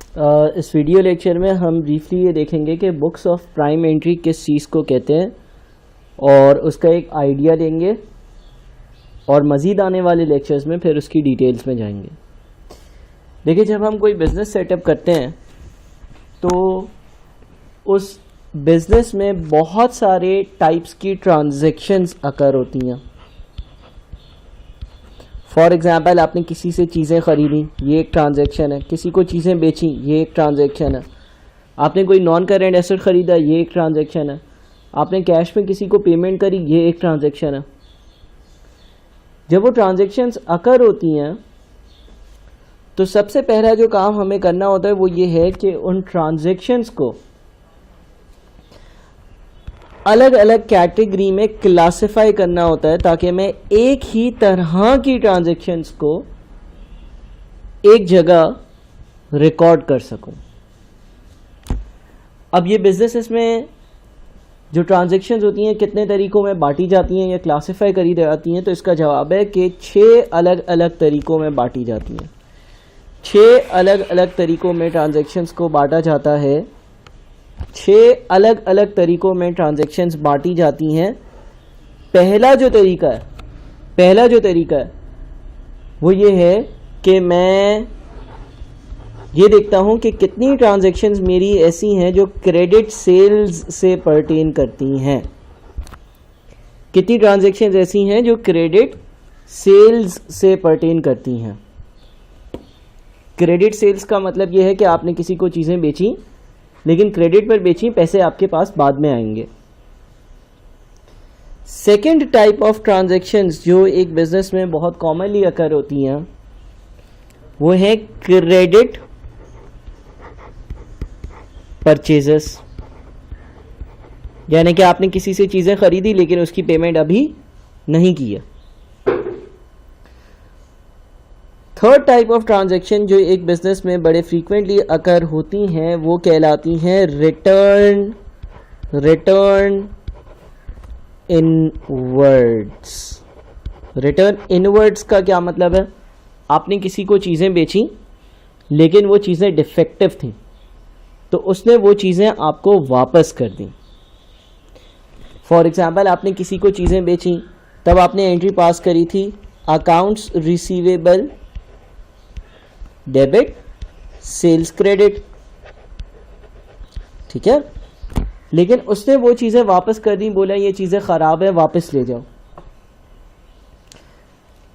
इस video lecture में हम ब्रीफली ये देखेंगे कि बुक्स ऑफ प्राइम एंट्री किस चीज़ को कहते हैं और उसका एक आइडिया देंगे और मज़ीद आने वाले लेक्चर्स में फिर उसकी डिटेल्स में जाएंगे। देखिए, जब हम कोई बिज़नेस सेटअप करते हैं तो उस बिज़नेस में बहुत सारे टाइप्स की ट्रांजैक्शंस अकर होती हैं। फॉर एग्ज़ाम्पल, आपने किसी से चीज़ें ख़रीदी, ये एक ट्रांजैक्शन है। किसी को चीज़ें बेची, ये एक ट्रांजैक्शन है। आपने कोई नॉन करेंट एसेट ख़रीदा, ये एक ट्रांजैक्शन है। आपने कैश में किसी को पेमेंट करी, ये एक ट्रांजैक्शन है। जब वो ट्रांजैक्शंस अकर होती हैं तो सबसे पहला जो काम हमें करना होता है वो ये है कि उन ट्रांजैक्शंस को अलग अलग कैटेगरी में क्लासिफाई करना होता है ताकि मैं एक ही तरह की ट्रांजैक्शंस को एक जगह रिकॉर्ड कर सकूं। अब ये बिजनेसेस में जो ट्रांजैक्शंस होती हैं कितने तरीकों में बांटी जाती हैं या क्लासिफाई करी जाती हैं, तो इसका जवाब है कि 6 अलग अलग तरीकों में बांटी जाती हैं। 6 अलग अलग तरीकों में ट्रांजैक्शंस को बांटा जाता है। 6 अलग अलग तरीकों में ट्रांजैक्शंस बांटी जाती हैं। पहला जो तरीका है वो ये है कि मैं ये देखता हूं कि कितनी ट्रांजैक्शंस मेरी ऐसी हैं जो क्रेडिट सेल्स से पर्टेन करती हैं। कितनी ट्रांजैक्शंस ऐसी हैं जो क्रेडिट सेल्स से पर्टेन करती हैं। क्रेडिट सेल्स का मतलब ये है कि आपने किसी को चीज़ें बेची लेकिन क्रेडिट पर बेची, पैसे आपके पास बाद में आएंगे। सेकंड टाइप ऑफ ट्रांजैक्शंस जो एक बिजनेस में बहुत कॉमनली अकर होती हैं वो है क्रेडिट परचेजेस, यानी कि आपने किसी से चीज़ें खरीदी लेकिन उसकी पेमेंट अभी नहीं की है। थर्ड टाइप ऑफ ट्रांजैक्शन जो एक बिजनेस में बड़े फ्रीक्वेंटली अकर होती हैं वो कहलाती हैं रिटर्न इनवर्ड्स। रिटर्न इनवर्ड्स का क्या मतलब है? आपने किसी को चीज़ें बेची लेकिन वो चीज़ें डिफेक्टिव थी तो उसने वो चीज़ें आपको वापस कर दी। फॉर एग्जाम्पल, आपने किसी को चीज़ें बेची, तब आपने एंट्री पास करी थी accounts receivable debit sales credit, ठीक है। लेकिन उसने वो चीज़ें वापस कर दी, बोला ये चीज़ें ख़राब है, वापस ले जाओ,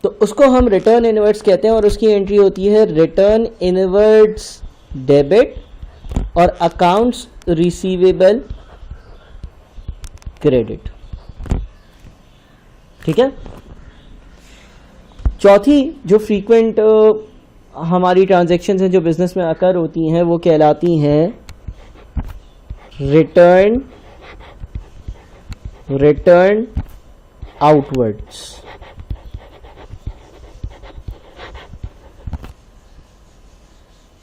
तो उसको हम रिटर्न इनवर्ड्स कहते हैं और उसकी एंट्री होती है रिटर्न इनवर्ड्स डेबिट और अकाउंट्स रिसीवेबल क्रेडिट, ठीक है। चौथी जो फ्रीक्वेंट हमारी ट्रांजैक्शंस हैं जो बिजनेस में अकर होती हैं वो कहलाती हैं रिटर्न आउटवर्ड्स।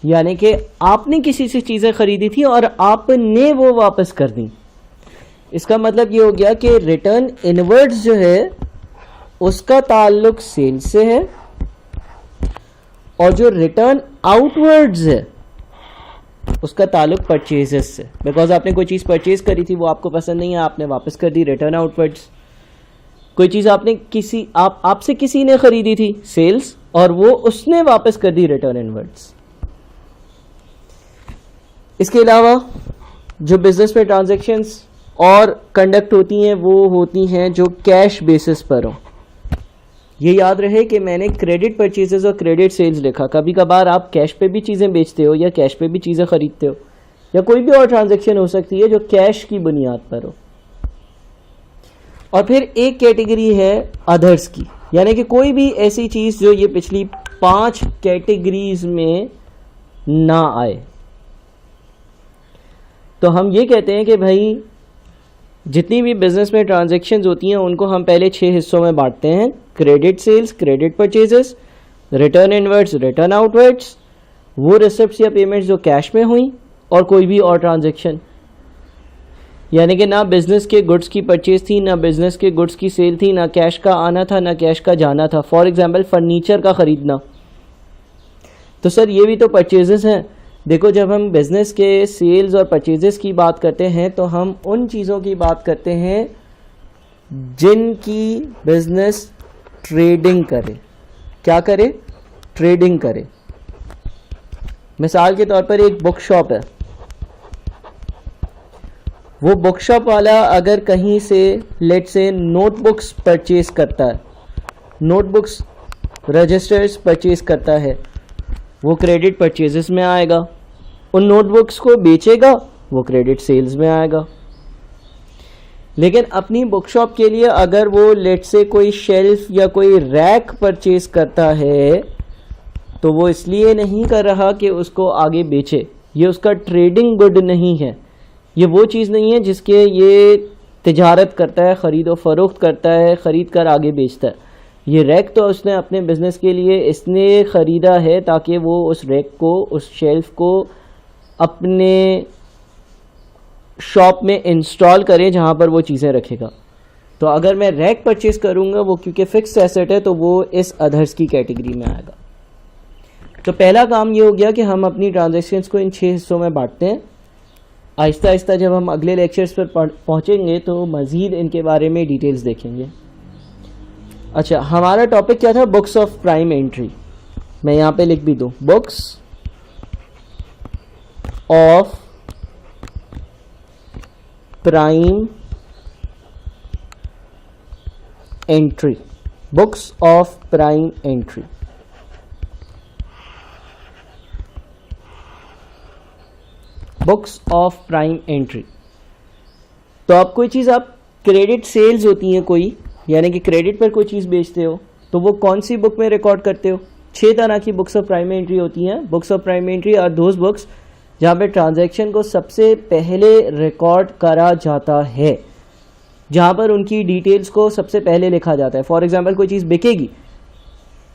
यानी कि आपने किसी से चीज़ें खरीदी थी और आपने वो वापस कर दी। इसका मतलब ये हो गया कि रिटर्न इनवर्ड्स जो है उसका ताल्लुक सेल्स से है और जो रिटर्न आउटवर्ड्स है उसका ताल्लुक परचेजेस से। बिकॉज आपने कोई चीज़ परचेज करी थी, वो आपको पसंद नहीं है, आपने वापस कर दी, रिटर्न आउटवर्ड्स। कोई चीज़ आपने आपसे किसी ने खरीदी थी, सेल्स, और वो उसने वापस कर दी, रिटर्न इनवर्ड्स। इसके अलावा जो बिजनेस में ट्रांजैक्शंस और कंडक्ट होती हैं वो होती हैं जो कैश बेसिस पर हो। ये याद रहे कि मैंने क्रेडिट परचेजेस और क्रेडिट सेल्स लिखा। कभी कभार आप कैश पे भी चीज़ें बेचते हो या कैश पे भी चीज़ें खरीदते हो, या कोई भी और ट्रांजैक्शन हो सकती है जो कैश की बुनियाद पर हो। और फिर एक कैटेगरी है अदर्स की, यानी कि कोई भी ऐसी चीज़ जो ये पिछली 5 कैटेगरीज में ना आए। तो हम ये कहते हैं कि भाई जितनी भी बिजनेस में ट्रांजैक्शंस होती हैं उनको हम पहले 6 हिस्सों में बांटते हैं। Credit sales, credit purchases, return inwards, return outwards, वो रिसिप्ट्स या पेमेंट्स जो कैश में हुई, और कोई भी और ट्रांजैक्शन। यानी कि ना बिजनेस के गुड्स की परचेज थी, ना बिजनेस के गुड्स की सेल थी, ना कैश का आना था, ना कैश का जाना था। फॉर एग्जांपल फर्नीचर का ख़रीदना, तो सर ये भी तो परचेजेस हैं, देखो, जब हम बिज़नेस के सेल्स और परचेजेस की बात करते हैं तो हम उन चीज़ों की बात करते हैं जिनकी बिज़नेस ट्रेडिंग करे। क्या करे? ट्रेडिंग करे। मिसाल के तौर पर एक बुक शॉप है, वो बुक शॉप वाला अगर कहीं से लेट से नोटबुक्स परचेज करता है, नोटबुक्स रजिस्टर्स परचेज करता है, वो क्रेडिट परचेजेस में आएगा। उन नोटबुक्स को बेचेगा, वो क्रेडिट सेल्स में आएगा। लेकिन अपनी बुक शॉप के लिए अगर वो लेट से कोई शेल्फ या कोई रैक परचेज करता है तो वो इसलिए नहीं कर रहा कि उसको आगे बेचे, ये उसका ट्रेडिंग गुड नहीं है, ये वो चीज़ नहीं है जिसके ये तिजारत करता है, ख़रीद व फरोख्त करता है, ख़रीद कर आगे बेचता है। ये रैक तो उसने अपने बिज़नेस के लिए इसने ख़रीदा है ताकि वो उस रैक को, उस शेल्फ को अपने शॉप में इंस्टॉल करे जहाँ पर वो चीज़ें रखेगा। तो अगर मैं रैक परचेज़ करूँगा, वो क्योंकि फिक्स एसेट है तो वो इस अदर्स की कैटेगरी में आएगा। तो पहला काम ये हो गया कि हम अपनी ट्रांजैक्शंस को इन 6 हिस्सों में बांटते हैं। आहिस्ता आहिस्ता जब हम अगले लेक्चर्स पर पहुँचेंगे तो मज़ीद इनके बारे में डिटेल्स देखेंगे। अच्छा, हमारा टॉपिक क्या था? Books of prime entry. मैं यहाँ पे लिख भी दूँ, books of prime entry. Books of prime entry. Books of prime entry. तो अब कोई चीज़, आप क्रेडिट सेल्स होती हैं कोई, यानी कि क्रेडिट पर कोई चीज़ बेचते हो, तो वो कौन सी बुक में रिकॉर्ड करते हो? 6 तरह की बुक्स ऑफ प्राइम एंट्री होती हैं। Books of prime entry are those books जहाँ पे ट्रांजैक्शन को सबसे पहले रिकॉर्ड करा जाता है, जहाँ पर उनकी डिटेल्स को सबसे पहले लिखा जाता है। फॉर एग्जांपल, कोई चीज़ बिकेगी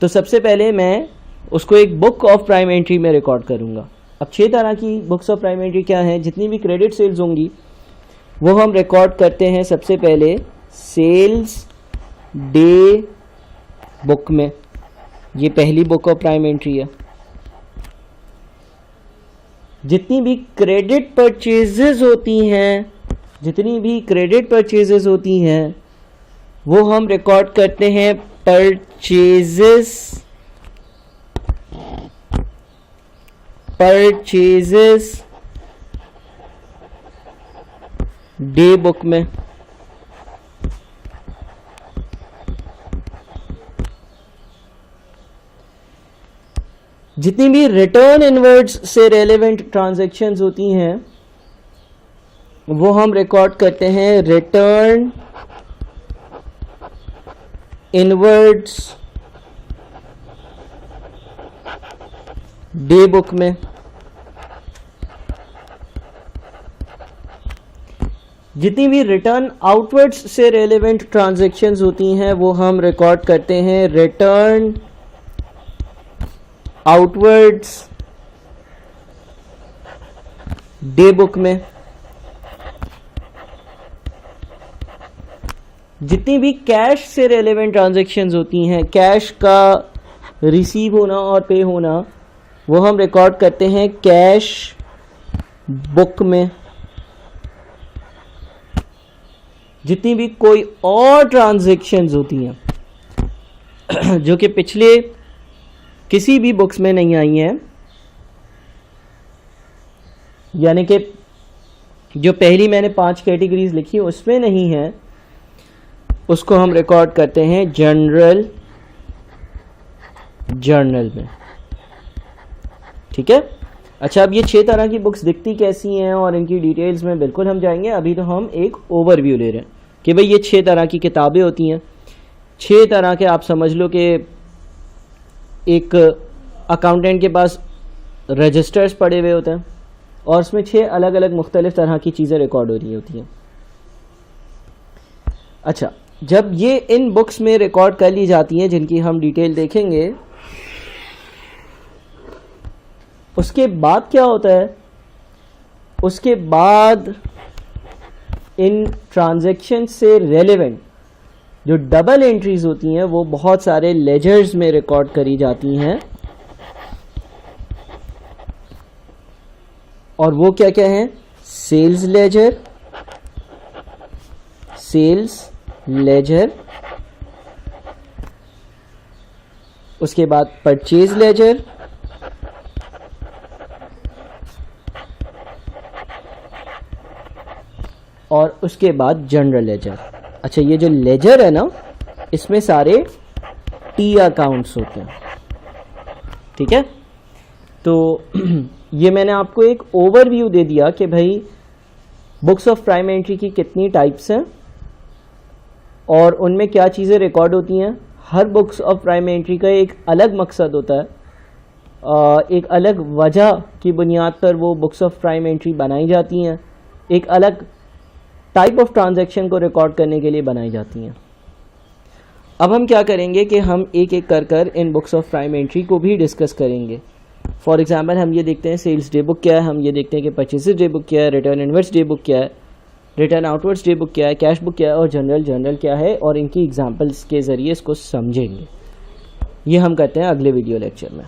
तो सबसे पहले मैं उसको एक बुक ऑफ प्राइम एंट्री में रिकॉर्ड करूँगा। अब 6 तरह की बुक्स ऑफ प्राइम एंट्री क्या हैं? जितनी भी क्रेडिट सेल्स होंगी वो हम रिकॉर्ड करते हैं सबसे पहले सेल्स डे बुक में। ये पहली बुक ऑफ प्राइम एंट्री है। जितनी भी क्रेडिट परचेजेस होती हैं, जितनी भी क्रेडिट परचेजेस होती हैं वो हम रिकॉर्ड करते हैं परचेजेस डे बुक में। जितनी भी रिटर्न इनवर्ड्स से रेलेवेंट ट्रांजैक्शंस होती हैं वो हम रिकॉर्ड करते हैं रिटर्न इनवर्ड्स डे बुक में। जितनी भी रिटर्न आउटवर्ड्स से रेलेवेंट ट्रांजैक्शंस होती हैं वो हम रिकॉर्ड करते हैं रिटर्न आउटवर्ड्स डे बुक में। जितनी भी कैश से रेलेवेंट ट्रांजैक्शंस होती हैं, कैश का रिसीव होना और पे होना, वो हम रिकॉर्ड करते हैं कैश बुक में। जितनी भी कोई और ट्रांजैक्शंस होती हैं जो कि पिछले किसी भी बुक्स में नहीं आई हैं, यानी कि जो पहली मैंने 5 कैटेगरीज लिखी उसमें नहीं है, उसको हम रिकॉर्ड करते हैं जनरल जर्नल में। ठीक है। अच्छा, अब ये 6 तरह की बुक्स दिखती कैसी हैं और इनकी डिटेल्स में बिल्कुल हम जाएंगे। अभी तो हम एक ओवरव्यू ले रहे हैं कि भाई ये 6 तरह की किताबें होती हैं। 6 तरह के, आप समझ लो कि एक अकाउंटेंट के पास रजिस्टर्स पड़े हुए होते हैं और उसमें 6 अलग अलग मुख्तलिफ तरह की चीज़ें रिकॉर्ड हो रही होती हैं। अच्छा, जब ये इन बुक्स में रिकॉर्ड कर ली जाती हैं, जिनकी हम डिटेल देखेंगे, उसके बाद क्या होता है? उसके बाद इन ट्रांजैक्शन से रेलेवेंट जो डबल एंट्रीज होती हैं वो बहुत सारे लेजर्स में रिकॉर्ड करी जाती हैं। और वो क्या क्या है? सेल्स लेजर, उसके बाद परचेज लेजर, और उसके बाद जनरल लेजर। अच्छा, ये जो लेजर है ना, इसमें सारे टी अकाउंट्स होते हैं, ठीक है। तो ये मैंने आपको एक ओवरव्यू दे दिया कि भाई बुक्स ऑफ प्राइम एंट्री की कितनी टाइप्स हैं और उनमें क्या चीज़ें रिकॉर्ड होती हैं। Her books of prime entry का एक अलग मकसद होता है, एक अलग वजह की बुनियाद पर वो बुक्स ऑफ प्राइम एंट्री बनाई जाती हैं, एक अलग टाइप ऑफ ट्रांजैक्शन को रिकॉर्ड करने के लिए बनाई जाती हैं। अब हम क्या करेंगे कि हम एक एक कर इन बुक्स ऑफ प्राइम एंट्री को भी डिस्कस करेंगे। फॉर एग्जांपल हम ये देखते हैं सेल्स डे बुक क्या है, हम ये देखते हैं कि परचेसेस डे बुक क्या है, रिटर्न इनवर्ड्स डे बुक क्या है, रिटर्न आउटवर्ड्स डे बुक क्या है, कैश बुक क्या है और जनरल क्या है, और इनकी एग्जांपल्स के ज़रिए इसको समझेंगे। ये हम करते हैं अगले वीडियो लेक्चर में।